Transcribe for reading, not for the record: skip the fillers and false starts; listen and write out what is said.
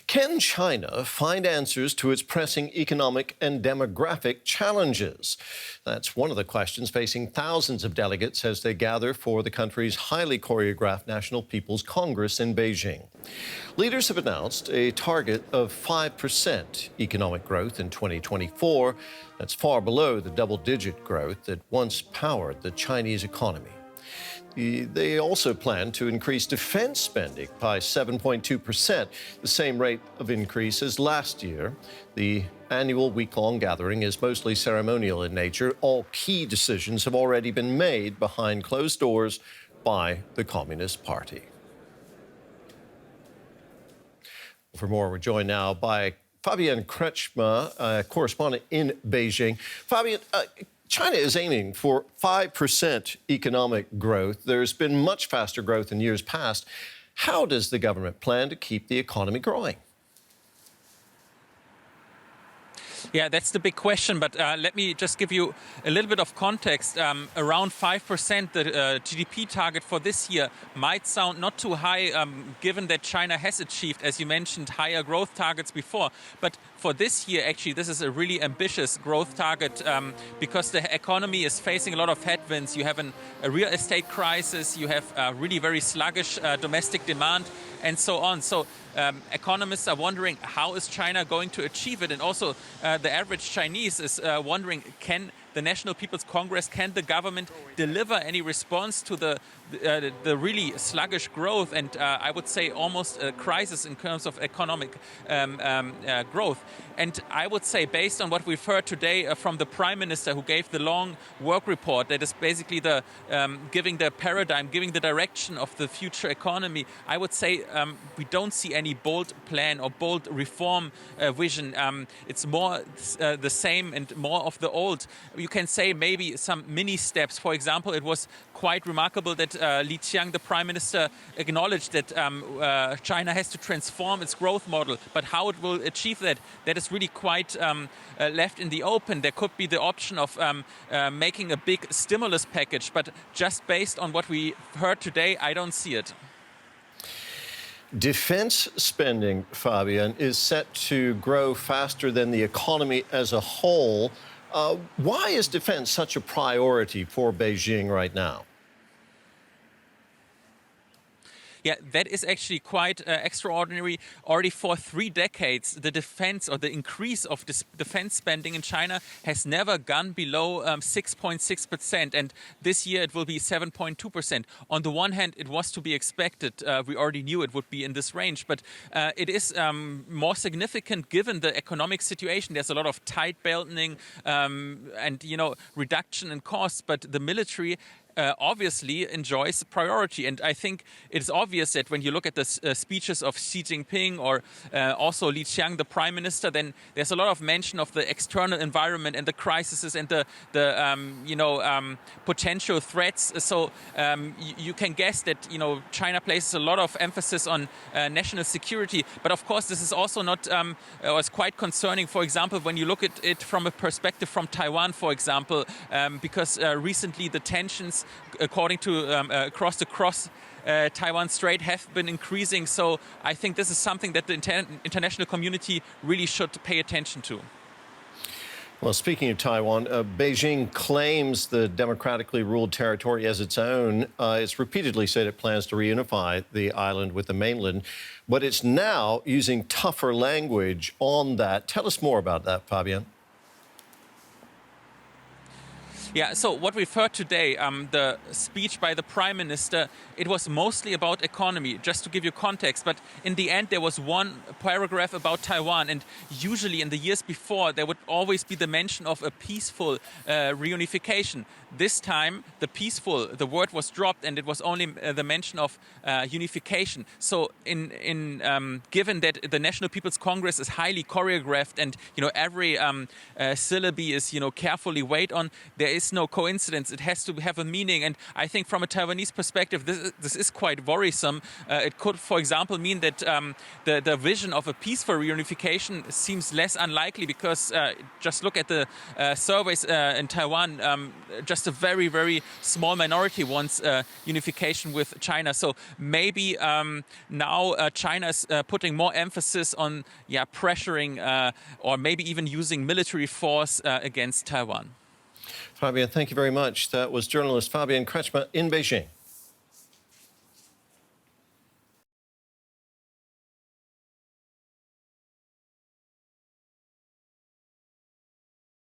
Can China find answers to its pressing economic and demographic challenges? That's one of the questions facing thousands of delegates as they gather for the country's highly choreographed National People's Congress in Beijing. Leaders have announced a target of 5% economic growth in 2024. That's far below the double-digit growth that once powered the Chinese economy. They also plan to increase defense spending by 7.2%, the same rate of increase as last year. The annual week-long gathering is mostly ceremonial in nature. All key decisions have already been made behind closed doors by the Communist Party. For more, we're joined now by Fabian Kretschmer, correspondent in Beijing. Fabian, China is aiming for 5% economic growth. There's been much faster growth in years past. How does the government plan to keep the economy growing? Yeah, that's the big question, but let me just give you a little bit of context. Around 5%, the GDP target for this year might sound not too high, given that China has achieved, as you mentioned, higher growth targets before. But for this year, actually, this is a really ambitious growth target because the economy is facing a lot of headwinds. You have a real estate crisis, you have really very sluggish domestic demand, and so on. So economists are wondering, how is China going to achieve it? And also the average Chinese is wondering, can the National People's Congress, can the government deliver any response to the really sluggish growth and I would say almost a crisis in terms of economic growth? And I would say, based on what we've heard today from the Prime Minister, who gave the long work report that is basically the giving the paradigm, giving the direction of the future economy, I would say we don't see any bold plan or bold reform vision. It's more the same and more of the old. You can say maybe some mini steps. For example, it was quite remarkable that Li Qiang, the Prime Minister, acknowledged that China has to transform its growth model. But how it will achieve that, that is really quite left in the open. There could be the option of making a big stimulus package, but just based on what we heard today, I don't see it. Defense spending, Fabian, is set to grow faster than the economy as a whole. Why is defense such a priority for Beijing right now? Yeah, that is actually quite extraordinary. Already for 3 decades, the defense or the increase of this defense spending in China has never gone below 6.6%. And this year it will be 7.2%. On the one hand, it was to be expected. We already knew it would be in this range. But it is more significant given the economic situation. There's a lot of tight belting and, reduction in costs. But the military obviously enjoys priority. And I think it's obvious that when you look at the speeches of Xi Jinping or also Li Qiang, the Prime Minister, then there's a lot of mention of the external environment and the crises and the potential threats. So you can guess that, China places a lot of emphasis on national security. But of course, this is also not, or it's quite concerning, for example, when you look at it from a perspective from Taiwan, for example, because recently the tensions according to across the Taiwan Strait have been increasing. So I think this is something that the international community really should pay attention to. Well, speaking of Taiwan, Beijing claims the democratically ruled territory as its own. It's repeatedly said it plans to reunify the island with the mainland, but it's now using tougher language on that. Tell us more about that, Fabian. Yeah, so what we've heard today, the speech by the Prime Minister, it was mostly about economy, just to give you context. But in the end, there was one paragraph about Taiwan. And usually in the years before, there would always be the mention of a peaceful reunification. This time, the word was dropped, and it was only the mention of unification. So given that the National People's Congress is highly choreographed and, every syllable is, carefully weighed on, there is no coincidence. It has to have a meaning. And I think from a Taiwanese perspective, this is quite worrisome. It could, for example, mean that the vision of a peaceful reunification seems less unlikely because just look at the surveys in Taiwan. Just a very, very small minority wants unification with China. So maybe now China is putting more emphasis on pressuring or maybe even using military force against Taiwan. Fabian, thank you very much. That was journalist Fabian Kretschmer in Beijing.